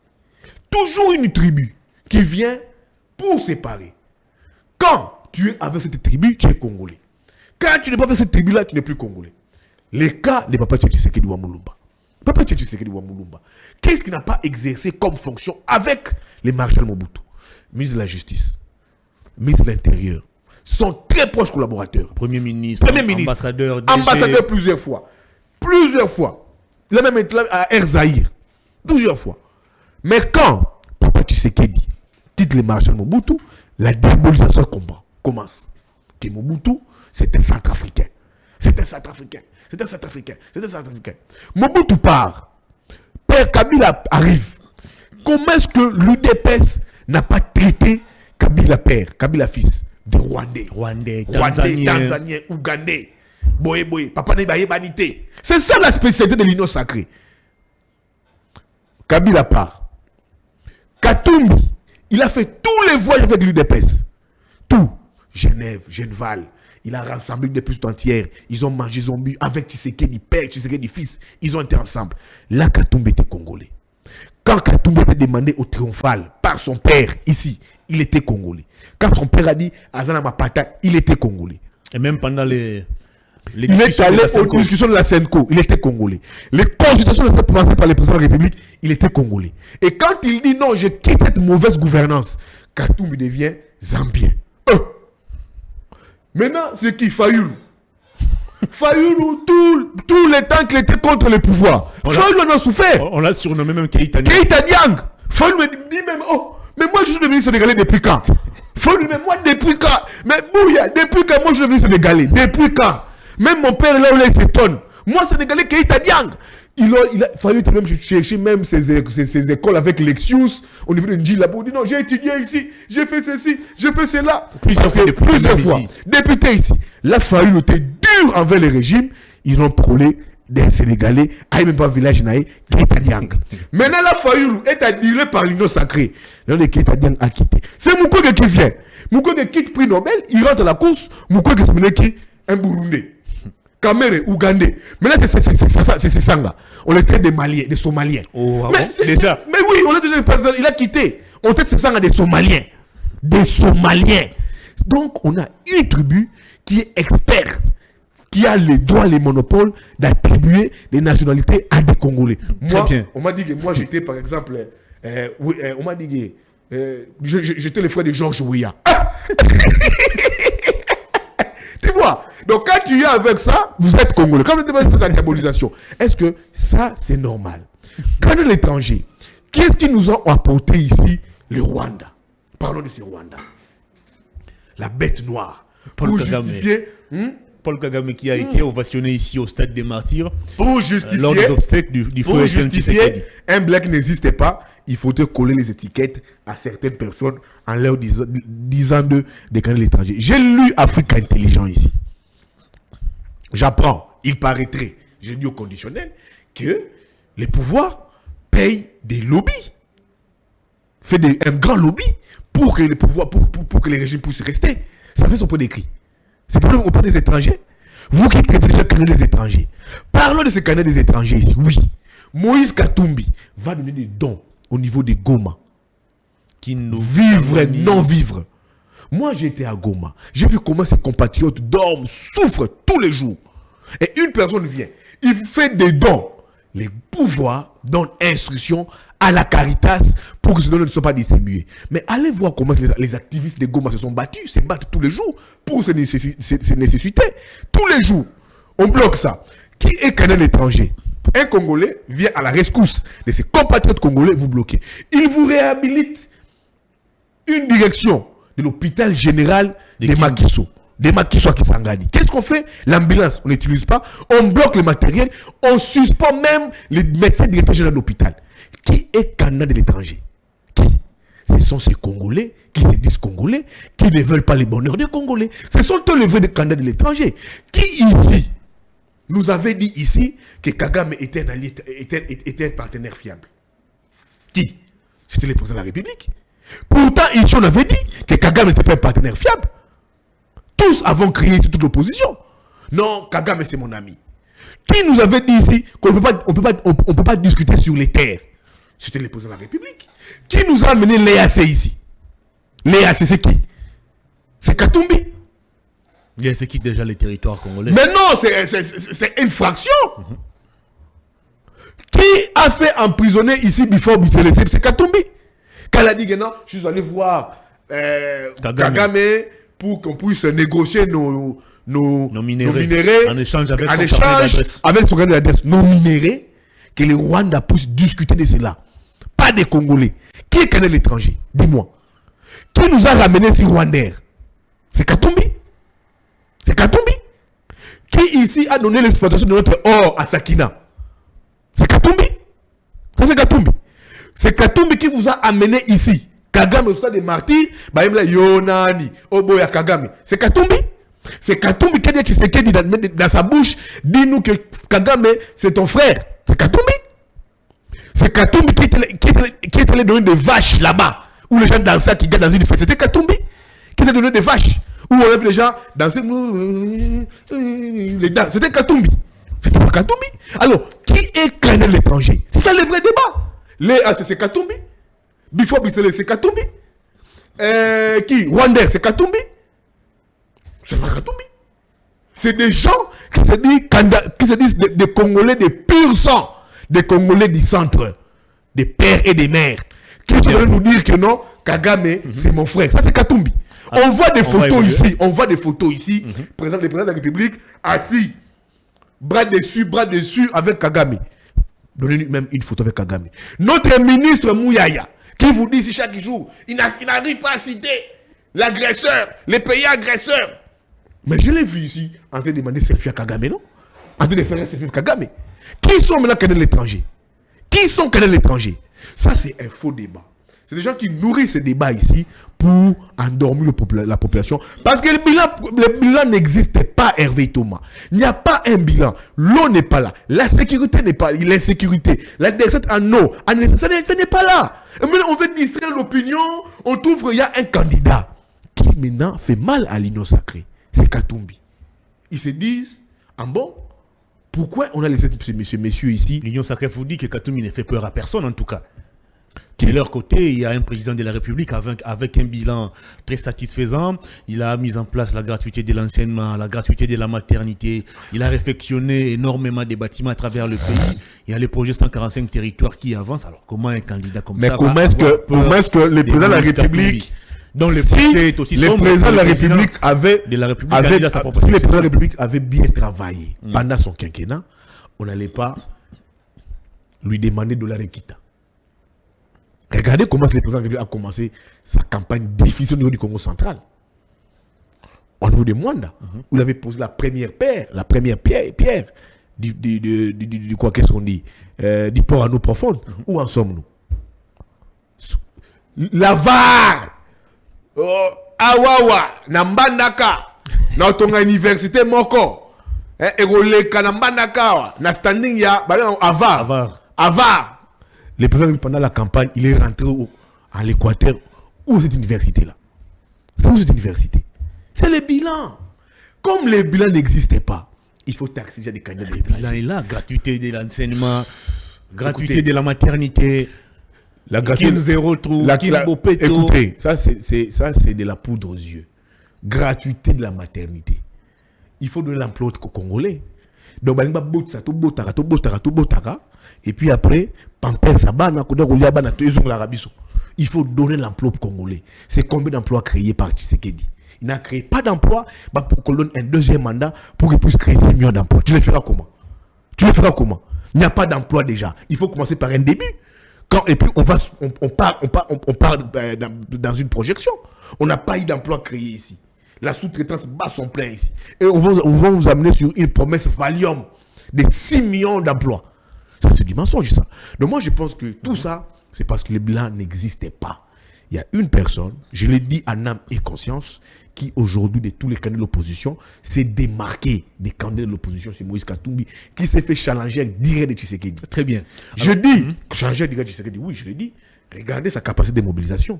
Toujours une tribu qui vient pour séparer. Quand tu es avec cette tribu, tu es congolais. Quand tu n'es pas avec cette tribu-là, tu n'es plus congolais. Le cas de Papa Tshisekedi Wamulumba. Papa Tshisekedi Wamulumba. Qu'est-ce qu'il n'a pas exercé comme fonction avec les maréchal Mobutu? Ministre de la Justice, ministre de l'Intérieur, sont très proches collaborateurs. Premier ministre, ambassadeur, DG. Ambassadeur plusieurs fois. Il a même été là à Erzaïr. Plusieurs fois. Mais quand Papa Tshisekedi quitte les maréchal Mobutu, la diabolisation commence. Que Mobutu, c'est un Centrafricain. Mobutu part. Père Kabila arrive. Comment est-ce que l'UDPS n'a pas traité Kabila père, Kabila fils, des Rwandais, Tanzaniens, Ougandais, Boé, Papa Nebaye Banité. C'est ça la spécialité de l'Union sacrée. Kabila part. Katumbi, il a fait tous les voyages avec l'UDPS. Tout. Genève, Genval. Il a rassemblé des plus entières. Ils ont mangé, ils ont bu avec Tshisekedi père, Tshisekedi fils. Ils ont été ensemble. Là, Katumbi était congolais. Quand Katumbi était demandé au triomphal par son père, ici, il était congolais. Quand son père a dit Azana Mapata, il était congolais. Et même pendant les il est allé aux discussions de la Senko, il était congolais. Les consultations commencées par le président de la République, il était congolais. Et quand il dit non, je quitte cette mauvaise gouvernance, Katumbi devient zambien. Maintenant, c'est qui Fayoulou? Fayoulou, tout le temps qu'il était contre le pouvoir. Fayoulou en a souffert. On l'a surnommé même Keïta Diang. Keïta Diang. Fayoulou me dit même, oh, mais moi je suis devenu sénégalais depuis quand? Fayoulou, mais moi depuis quand? Mais Bouya, depuis quand moi je suis devenu sénégalais? Depuis quand? Même mon père là où il s'étonne. Moi sénégalais Keïta Diang. Il a fallu même chercher même ses écoles avec Lexius au niveau de Ndjila. Il dit non, j'ai étudié ici, j'ai fait ceci, j'ai fait cela. Plusieurs fois. Député ici. Là, Fayoulou était dur envers le régime. Ils ont prôlé des Sénégalais. Aïe, même pas village naïe, Keïta Diang. Maintenant, là, Fayoulou est adulé par l'Union sacrée. Là, le Keïta Diang a quitté. C'est Mukwege qui vient. Mukwege quitte prix Nobel, il rentre à la course. Mukwege c'est qui un Burundais. Kamere, Ougandais. Mais là, c'est Sanga. On les traite des Maliens, des Somaliens. Oh, mais, déjà. Mais oui, on a déjà il a quitté. On traite ces Sanga des Somaliens. Des Somaliens. Donc, on a une tribu qui est experte, qui a les droits, les monopoles d'attribuer des nationalités à des Congolais. Moi, bien. On m'a dit que moi, j'étais, par exemple, on m'a dit que j'étais le frère de Georges Weah. Tu vois? Donc, quand tu es avec ça, vous êtes Congolais. Quand vous êtes dans la diabolisation, est-ce que ça, c'est normal? Quand on est l'étranger, qu'est-ce qu'ils nous ont apporté ici? Le Rwanda. Parlons de ce Rwanda. La bête noire. Paul Kagame qui a été ovationné ici au stade des Martyrs. Pour justifier, lors des obstacles du feu justifier un black n'existait pas. Il faut te coller les étiquettes à certaines personnes en leur disant de déclarer l'étranger. J'ai lu Afrique Intelligent ici. J'apprends, il paraîtrait, j'ai dit au conditionnel, que les pouvoirs payent des lobbies. Fait un grand lobby pour que les pouvoirs, pour que les régimes puissent rester. Ça fait son peu d'écrit. C'est pas auprès des étrangers. Vous qui traitez déjà le canal des étrangers. Parlons de ce canal des étrangers ici. Oui. Moïse Katumbi va donner des dons au niveau de Goma. Qui nous vivre, non vivre. Moi, j'étais à Goma. J'ai vu comment ces compatriotes dorment, souffrent tous les jours. Et une personne vient. Il fait des dons. Les pouvoirs donnent instruction à la Caritas pour que ce dons ne soient pas distribués. Mais allez voir comment les activistes de Goma se sont battus, se battent tous les jours pour ces nécessités. Tous les jours, on bloque ça. Qui est canal étranger? Un Congolais vient à la rescousse de ses compatriotes congolais, vous bloquez. Il vous réhabilite une direction de l'hôpital général des Makiso. Des Makiso à Kisangani. Qu'est-ce qu'on fait? L'ambulance, on n'utilise pas. On bloque le matériel. On suspend même les médecins directeurs généraux de l'hôpital. Qui est candidat de l'étranger? Qui? Ce sont ces Congolais qui se disent Congolais, qui ne veulent pas les bonheurs des Congolais. Ce sont eux les vrais candidats de l'étranger. Qui ici nous avait dit ici que Kagame était un partenaire fiable? Qui? C'était le président de la République. Pourtant, ici, on avait dit que Kagame n'était pas un partenaire fiable. Tous avons crié ici toute l'opposition. Non, Kagame, c'est mon ami. Qui nous avait dit ici qu'on ne peut pas discuter sur les terres? C'était le président de la République. Qui nous a amené l'EAC ici? L'EAC, c'est qui? C'est Katumbi. C'est qui déjà les territoires congolais? Mais non, c'est une fraction. Qui a fait emprisonner ici Before Bissele? C'est Katumbi. Quand elle a dit que non, je suis allé voir Kagame pour qu'on puisse négocier nos minéraux en échange avec son carnet d'adresse. Nos minéraux, que les Rwandais puissent discuter de cela. Pas des Congolais. Qui est canal étranger? Dis-moi. Qui nous a ramené ces Rwandais? C'est Katumbi. C'est Katumbi. Qui ici a donné l'exploitation de notre or à Sakina? C'est Katumbi. Ça, c'est Katumbi. C'est Katumbi qui vous a amené ici. Kagame au stade des martyrs, bah il Yonani, Oboya Kagame. C'est Katumbi. C'est Katumbi qui a dit Tshisekedi dans sa bouche, dis-nous que Kagame c'est ton frère. C'est Katumbi. C'est Katumbi qui était allé donner des vaches là-bas, où les gens dansaient, qui gagnent dans une fête. C'était Katumbi qui était donné des vaches, où on lève les gens danser, les danses. C'était Katumbi. C'était pas Katumbi. Alors, qui est Canel l'étranger? C'est ça le vrai débat. C'est Katumbi. Bifo Bissele, c'est Katumbi. Qui Rwanda, c'est Katumbi. C'est pas Katumbi. C'est des gens qui se disent des Congolais de pur sang, des Congolais du centre, des pères et des mères, qui veulent nous dire que non, Kagame, c'est mon frère. Ça, c'est Katumbi. On voit des photos ici. On voit des photos ici. Le président de la République assis, bras dessus, avec Kagame. Donnez-nous même une photo avec Kagame. Notre ministre Mouyaya, qui vous dit ici chaque jour, il n'arrive pas à citer l'agresseur, les pays agresseurs. Mais je l'ai vu ici, en train de demander selfie à Kagame, non? En train de faire un selfie à Kagame. Qui sont maintenant Canel l'étranger? Qui sont Canel l'étranger? Ça, c'est un faux débat. C'est des gens qui nourrissent ces débats ici pour endormir la population. Parce que le bilan n'existe pas, Hervé Thomas. Il n'y a pas un bilan. L'eau n'est pas là. La sécurité n'est pas là. L'insécurité. La décette en eau. Ce n'est pas là. Et maintenant, on veut distraire l'opinion. On trouve qu'il y a un candidat qui maintenant fait mal à l'Union sacrée. C'est Katumbi. Ils se disent, ah bon, pourquoi on a laissé ces messieurs ici? L'Union sacrée vous dit que Katumbi ne fait peur à personne en tout cas. De leur côté, il y a un président de la République avec un bilan très satisfaisant. Il a mis en place la gratuité de l'enseignement, la gratuité de la maternité. Il a réfectionné énormément des bâtiments à travers le pays. Il y a les projets 145 territoires qui avancent. Alors comment un candidat comme ça comment est-ce que le président de la République, dont le est aussi le président de la République si le président de la République avait bien travaillé pendant son quinquennat, on n'allait pas lui demander de la requita. Regardez comment le président de la République a commencé sa campagne difficile au niveau du Congo central. Au niveau de Mwanda, où il avait posé la première pierre du quoi qu'est-ce qu'on dit, du port à l'eau profonde. Où en sommes-nous? La VAR, Awawa, Nambandaka, na tonga université moko, Eroleka Nambandaka, na standing ya, Avar. Le président, pendant la campagne, il est rentré à l'Équateur. Où est cette université-là? C'est où cette université? C'est le bilan. Comme le bilan n'existait pas, il faut taxer déjà des candidats. Le bilan est là. Gratuité de l'enseignement, gratuité de la maternité, la gratuité zéro trou, écoutez, ça c'est de la poudre aux yeux. Gratuité de la maternité. Il faut donner l'emploi aux Congolais. Donc, et puis après, il faut donner l'emploi aux Congolais. C'est combien d'emplois créés par Tshisekedi? Il n'a créé pas d'emplois pour qu'on donne un deuxième mandat pour qu'il puisse créer 6 millions d'emplois. Tu le feras comment? Il n'y a pas d'emploi déjà. Il faut commencer par un début. Et puis on part dans une projection. On n'a pas eu d'emploi créé ici. La sous-traitance bat son plein ici. Et on va vous amener sur une promesse Valium de 6 millions d'emplois. Ça, c'est du mensonge, ça. Donc moi, je pense que tout ça, c'est parce que le bilan n'existait pas. Il y a une personne, je l'ai dit en âme et conscience, qui aujourd'hui, de tous les candidats de l'opposition, s'est démarqué des candidats de l'opposition, c'est Moïse Katumbi, qui s'est fait challenger direct de Tshisekedi. Très bien. Je dis, challenger direct de Tshisekedi, oui, je l'ai dit. Regardez sa capacité de mobilisation.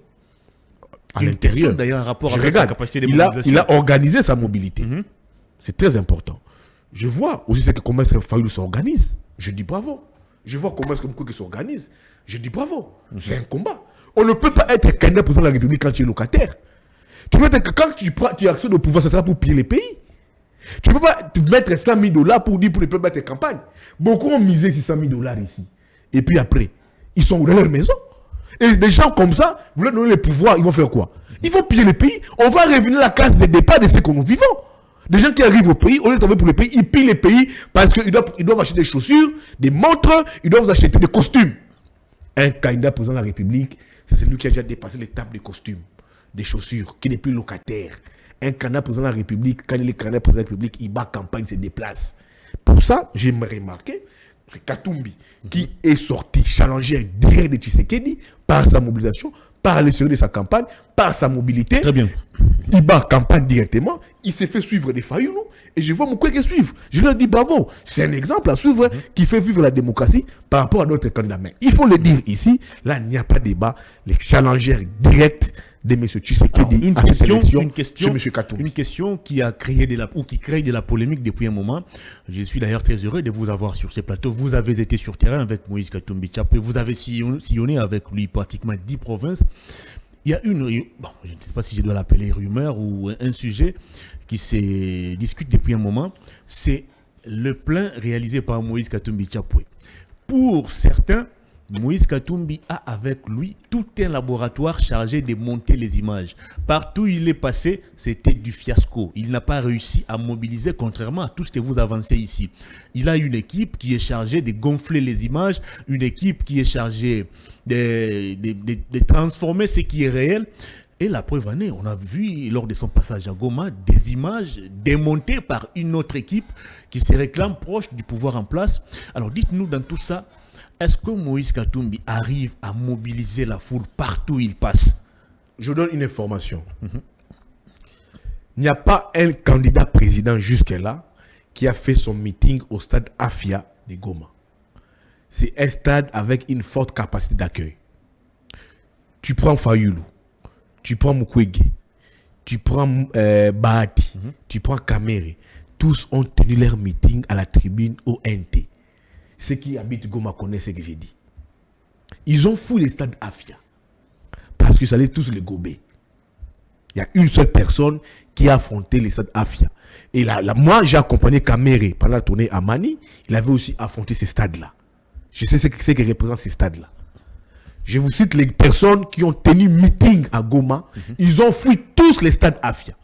À l'intérieur. D'ailleurs, un rapport avec sa capacité de mobilisation. Il a organisé sa mobilité. C'est très important. Je vois aussi comment est-ce que Fayoulou s'organise. Je dis bravo. Je vois comment est-ce que Moukouk s'organise. Je dis bravo. C'est un combat. On ne peut pas être candidat président de la République quand tu es locataire. Tu peux être, quand tu accèdes au pouvoir, ça sera pour piller les pays. Tu ne peux pas te mettre 100 000 $ pour dire pour ne pas mettre campagne. Beaucoup ont misé ces 100 000 $ ici. Et puis après, ils sont dans leur maison. Et des gens comme ça, vous leur donnez le pouvoir, ils vont faire quoi? Ils vont piller les pays. On va revenir à la case de départ de ce que nous vivons. Des gens qui arrivent au pays, au lieu de travailler pour le pays, ils pillent les pays parce qu'ils doivent acheter des chaussures, des montres, ils doivent acheter des costumes. Un candidat président de la République, c'est celui qui a déjà dépassé l'étape des costumes, des chaussures, qui n'est plus locataire. Un candidat président de la République, quand il est candidat président de la République, il bat campagne, il se déplace. Pour ça, j'aimerais remarquer, c'est Katumbi, qui est sorti challenger direct de Tshisekedi par sa mobilisation, par les sérieux de sa campagne, par sa mobilité. Très bien. Il bat campagne directement, il s'est fait suivre des Fayoulou, et je vois Mukwege suivre. Je leur dis bravo. C'est un exemple à suivre qui fait vivre la démocratie par rapport à d'autres candidats. Mais il faut le dire ici, là, il n'y a pas de débat. Les challengers directs de M. Tshisekedi une question qui a créé qui crée de la polémique depuis un moment. Je suis d'ailleurs très heureux de vous avoir sur ces plateaux. Vous avez été sur terrain avec Moïse Katumbi Tchapwe, vous avez sillonné avec lui pratiquement 10 provinces. Il y a je ne sais pas si je dois l'appeler rumeur ou un sujet qui se discute depuis un moment. C'est le plan réalisé par Moïse Katumbi Tchapwe. Pour certains, Moïse Katumbi a avec lui tout un laboratoire chargé de monter les images. Partout où il est passé, c'était du fiasco. Il n'a pas réussi à mobiliser, contrairement à tout ce que vous avancez ici. Il a une équipe qui est chargée de gonfler les images, une équipe qui est chargée de transformer ce qui est réel. Et la preuve en est, on a vu lors de son passage à Goma des images démontées par une autre équipe qui se réclame proche du pouvoir en place. Alors dites-nous dans tout ça, est-ce que Moïse Katumbi arrive à mobiliser la foule partout où il passe? Je vous donne une information. Il n'y a pas un candidat président jusque-là qui a fait son meeting au stade Afia de Goma. C'est un stade avec une forte capacité d'accueil. Tu prends Fayoulou, tu prends Mukwege, tu prends Bahati, tu prends Kamere. Tous ont tenu leur meeting à la tribune ONT. Ceux qui habitent Goma connaissent ce que j'ai dit. Ils ont fouillé les stades Afia. Parce qu'ils allaient tous les gober. Il y a une seule personne qui a affronté les stades Afia. Et moi, j'ai accompagné Kamere pendant la tournée à Mani. Il avait aussi affronté ces stades-là. Je sais ce que représentent ces stades-là. Je vous cite les personnes qui ont tenu meeting à Goma. Ils ont fouillé tous les stades Afia.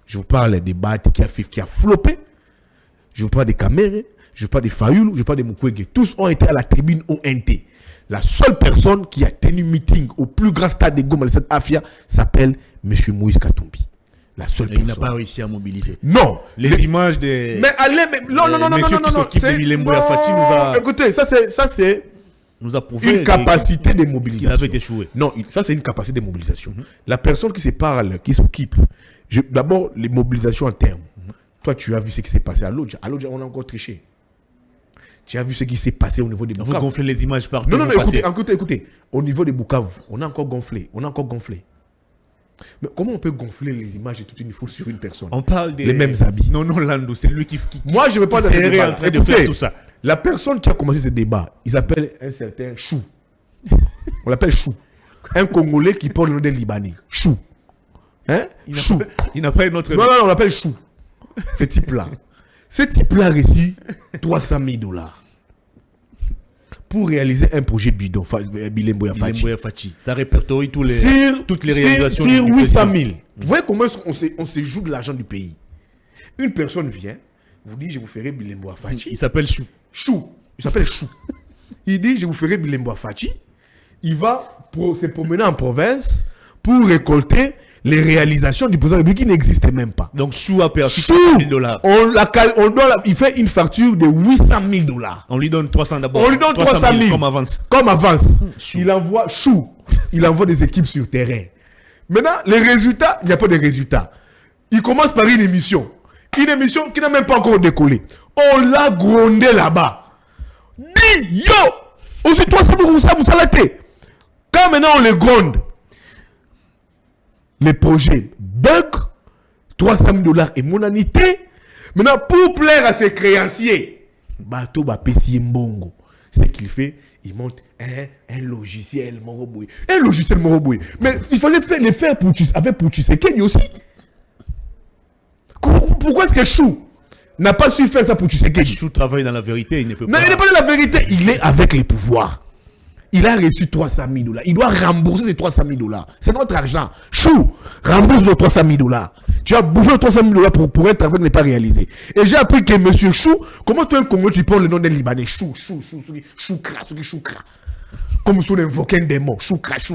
Je vous parle des Bahati qui a floppé. Je vous parle des Kamere. Je parle de Fayoulou, je parle de Mukwege. Tous ont été à la tribune ONT. La seule personne qui a tenu meeting au plus grand stade de Goma, le stade Afia, s'appelle M. Moïse Katumbi. La seule personne. Il n'a pas réussi à mobiliser. Non. Les images de... Mais allez, non. Écoutez, ça c'est nous a prouvé une capacité de mobilisation. Il avait échoué. Non, ça c'est une capacité de mobilisation. La personne qui se parle, qui s'occupe, d'abord les mobilisations en termes. Toi, tu as vu ce qui s'est passé à Lodja. À Lodja, on a encore triché. Tu as vu ce qui s'est passé au niveau des Bukavu. Vous gonflez les images partout. Non, écoutez. Au niveau des Bukavu, on a encore gonflé. Mais comment on peut gonfler les images de toute une foule sur une personne? On parle des... les mêmes habits. Non, Landou, c'est lui qui moi, je ne veux pas en train de faire tout ça. La personne qui a commencé ce débat, il s'appelle un certain Chou. On l'appelle Chou. Un Congolais qui porte le nom d'un Libanais. Chou. Hein? Chou. Il n'a pas une autre... Non, on l'appelle Chou. Ce type-là. Ce type-là a reçu $300,000 pour réaliser un projet bidon, Bilemboya Fachi. Ça répertorie toutes les réalisations. Sur 800 000. Vous voyez comment on se joue de l'argent du pays. Une personne vient, vous dit, je vous ferai Bilemboya Fachi. Il s'appelle Chou. Il s'appelle Chou. Il dit, je vous ferai Bilemboya Fachi. Il va se promener en province pour récolter les réalisations du président de la République qui n'existent même pas. Donc Chou a perçu $1,000. Il fait une facture de $800,000. On lui donne 300 d'abord. On lui donne 300 000 comme avance. Il envoie Chou. Il envoie des équipes sur terrain. Maintenant, les résultats, il n'y a pas de résultats. Il commence par une émission. Une émission qui n'a même pas encore décollé. On l'a grondé là-bas. Dis, yo, aussi 300 000 Moussalate. Quand maintenant on les gronde, les projets bug, $300,000 et monanité. Maintenant, pour plaire à ses créanciers, Bato Bapessi Mbongo, ce qu'il fait, il monte un logiciel Moroboué. Un logiciel Moroboué. Mais il fallait les faire avec Tshisekedi aussi. Pourquoi est-ce que Chou n'a pas su faire ça pour Tshisekedi? Chou travaille dans la vérité, il ne peut pas. Mais il n'est pas dans la vérité, il est avec les pouvoirs. Il a reçu $300,000. Il doit rembourser ces $300,000. C'est notre argent. Chou, rembourse les $300,000. Tu as bouffé les $300,000 pour un travail qui n'est pas réalisé. Et j'ai appris que monsieur Chou, comment toi un Congolais tu portes le nom d'un Libanais? Choukra. Comme si on invoquait un démon. Choukra. C'est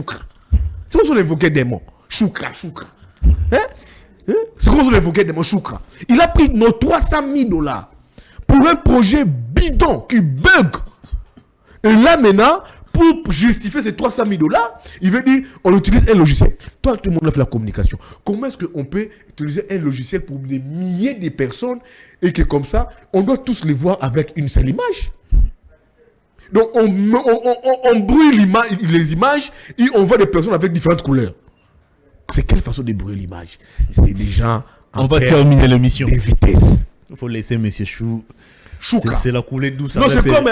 comme si on invoquait un démon. Choukra. C'est comme si on invoquait un démon. Choukra. Il a pris nos $300,000 pour un projet bidon, qui bug. Et là, maintenant, pour justifier ces 300 000 $, il veut dire, on utilise un logiciel. Toi, tout le monde a fait la communication. Comment est-ce qu'on peut utiliser un logiciel pour des milliers de personnes et que comme ça, on doit tous les voir avec une seule image? Donc, on brûle les images et on voit des personnes avec différentes couleurs. C'est quelle façon de brûler l'image? C'est des gens... On va terminer l'émission. Des vitesses. Il faut laisser M. Choukra. C'est la coulée douce. Non, c'est comme...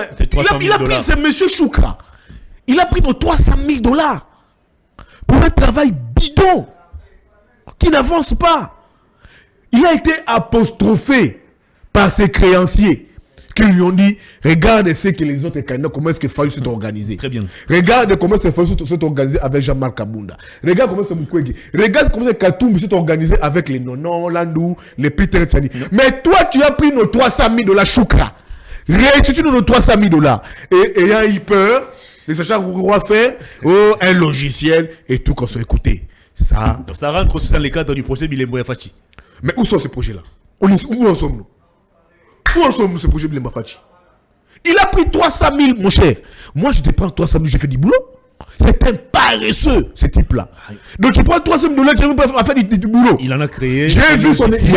Il a pris, c'est M. Choukra. Il a pris nos 300 000 $ pour un travail bidon qui n'avance pas. Il a été apostrophé par ses créanciers qui lui ont dit, regarde ce que les autres candidats, comment est-ce que Fayou s'est organisé. Très bien. Regarde comment est-ce que Fayou s'est organisé avec Jean-Marc Kabunda. Regarde comment est-ce que Mukwege. Regarde comment est-ce que Katumbi s'est organisé avec les Nonon, Landou, les Peter Tsani. Mais toi, tu as pris nos 300 000 $ Choukra. Réstitue nos 300 000 $ et ayant eu peur, les sachants quoi faire, un logiciel et tout qu'on soit écouté. Ça rentre aussi dans les cadres du projet Bilembo Fachi. Mais où sont ces projets-là? Où en sommes-nous? Où en sommes-nous ce projet Bilembo Fachi? Il a pris 300 000, mon cher. Moi, je te prends 300 000, j'ai fait du boulot. C'est un paresseux, ce type-là. Donc, tu prends 300 000 $, tu peux faire du boulot. Il en a créé. J'ai vu son équipe.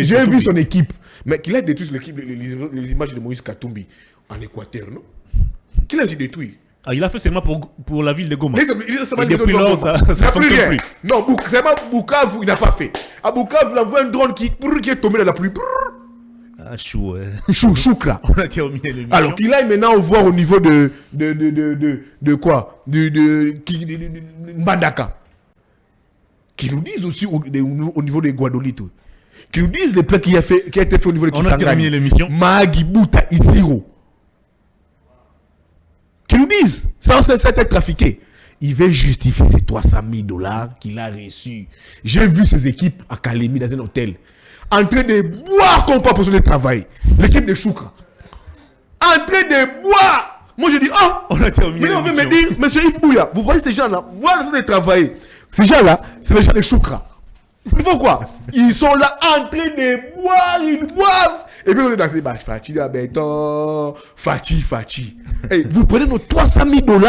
J'ai vu son équipe. Mais qu'il a détruit les images de Moïse Katumbi en Équateur, non? Qu'il a détruit. Ah, il a fait seulement pour la ville de Goma. Depuis lors, ça ne fonctionne plus. Non, c'est pas Bukavu, il n'a pas fait. À Bukavu, il a vu un drone qui est tombé dans la pluie. Ah, chou, ouais. Choukra. On a terminé l'émission. Alors qu'il aille maintenant voir au niveau de quoi? De Mbandaka. Qui nous disent aussi au niveau des Guadolite. Qui nous disent les plans qui a été fait au niveau de Kisangani. On a terminé l'émission. Magibuta Isiro. Qui nous disent, ça a été trafiqué. Il veut justifier ces 300 000 $ qu'il a reçus. J'ai vu ses équipes à Kalemi dans un hôtel, en train de boire comme pas pour de travail. L'équipe de Choukra. En train de boire. Moi je dis, oh, on a terminé l'émission. Mais on veut me dire, monsieur Yves Bouya, vous voyez ces gens-là, boire en train de travailler. Ces gens-là, c'est les gens de Choukra. Il faut quoi? Ils sont là en train de boire, ils boivent. Et puis on est dans ces bâches, Fachi, Fachi. Hey, vous prenez nos 300 000 $,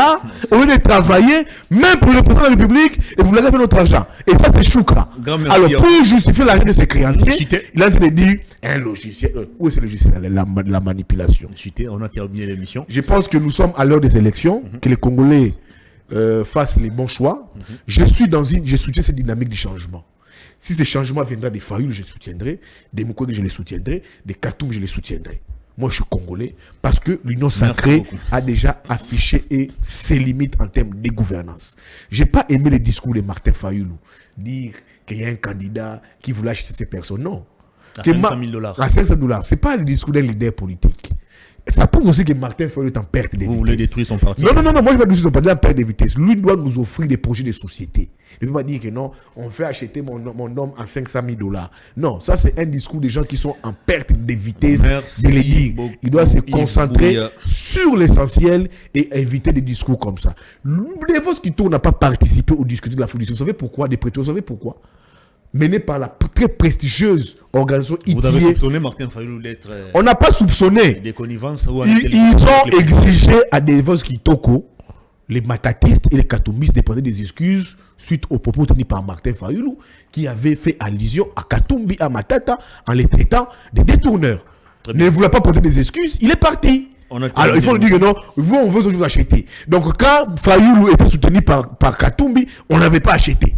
au lieu de travailler, même pour le président de la République, et vous l'avez fait notre argent. Et ça, c'est Choukra. Alors, pour justifier l'argent de ses créanciers, il est en train de dire un logiciel. Où est ce logiciel? La manipulation. On a terminé l'émission. Je pense que nous sommes à l'heure des élections, que les Congolais fassent les bons choix. Je soutiens cette dynamique du changement. Si ce changement viendra des Fayou, je les soutiendrai. Des Mukwege, je les soutiendrai. Des Katumbi, je les soutiendrai. Moi, je suis congolais parce que l'Union sacrée a déjà affiché ses limites en termes de gouvernance. Je n'ai pas aimé les discours de Martin Fayulu. Dire qu'il y a un candidat qui voulait acheter ces personnes. Non. À 500 000 $. À 500 $. Ce n'est pas le discours d'un leader politique. Ça prouve aussi que Martin Fayulu est en perte de vitesse. Vous voulez détruire son parti? Non, moi je ne vais pas détruire son parti, il est en perte de vitesse. Lui doit nous offrir des projets de société. Il ne peut pas dire que non, on fait acheter mon homme à 500 000 $. Non, ça c'est un discours des gens qui sont en perte de vitesse. Merci de les dire. Il doit se concentrer sur l'essentiel et éviter des discours comme ça. Les votes qui tournent n'a pas participé au discours de la Fédération. Vous savez pourquoi? Des prêteurs, vous savez pourquoi? Mené par la très prestigieuse organisation ITIE. Vous avez soupçonné Martin Fayulu d'être... On n'a pas soupçonné. Des connivences. Ils ont exigé à des voix Kitoko, les matatistes et les katumbistes, de prendre des excuses suite aux propos tenus par Martin Fayulu, qui avait fait allusion à Katumbi, à Matata, en les traitant de détourneurs. Ne voulant pas porter des excuses, il est parti. Alors il faut lui dire que non, vous on veut vous acheter. Donc quand Fayulu était soutenu par Katumbi, on n'avait pas acheté.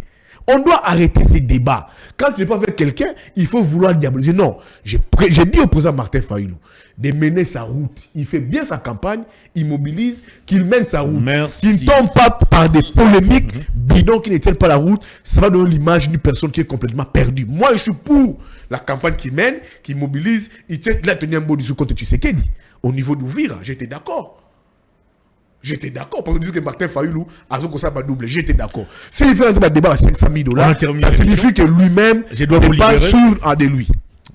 On doit arrêter ces débats. Quand tu n'es pas avec quelqu'un, il faut vouloir diaboliser. Non, j'ai dit au président Martin Fayulu de mener sa route. Il fait bien sa campagne, il mobilise, qu'il mène sa route. Qu'il ne tombe pas par des polémiques bidons qui ne tiennent pas la route. Ça va donner l'image d'une personne qui est complètement perdue. Moi, je suis pour la campagne qu'il mène, qu'il mobilise. Il a tenu un beau discours contre Tshisekedi. Au niveau d'Ouvira, j'étais d'accord. J'étais d'accord. Parce qu'on dit que Martin Fayulu a son conseil à double. J'étais d'accord. S'il fait un débat à 500 000 $, ça signifie que lui-même n'est pas sûr de lui.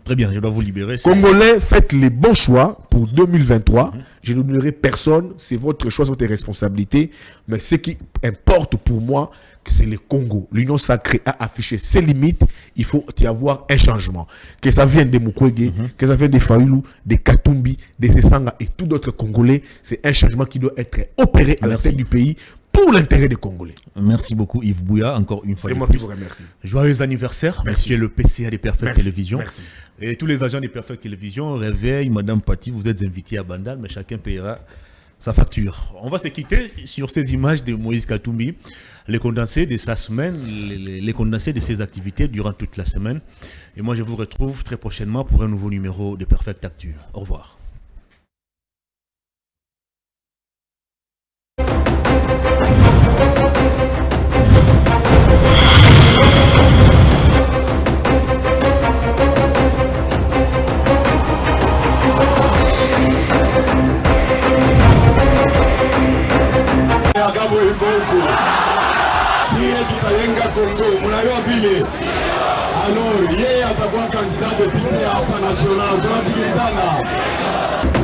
Très bien, je dois vous libérer. Congolais, faites les bons choix pour 2023. Je ne donnerai personne. C'est votre choix, c'est votre responsabilité. Mais ce qui importe pour moi, c'est le Congo. L'Union sacrée a affiché ses limites. Il faut y avoir un changement. Que ça vienne de Mukwege, que ça vienne de Fayoulou, de Katumbi, de Sesanga et tout d'autres Congolais, c'est un changement qui doit être opéré à la tête du pays pour l'intérêt des Congolais. Merci beaucoup Yves Bouya, encore une fois. C'est moi qui vous remercie. Joyeux anniversaire, monsieur le PCA des Perfect Télévisions. Merci. Et tous les agents des Perfect Télévisions, réveil, Madame Patti, vous êtes invités à Bandal, mais chacun payera sa facture. On va se quitter sur ces images de Moïse Katumbi, les condensés de sa semaine, les condensés de ses activités durant toute la semaine. Et moi, je vous retrouve très prochainement pour un nouveau numéro de Perfect Actu. Au revoir. Alors, yeye atakuwa candidat député hapa national. Tunasikilizana.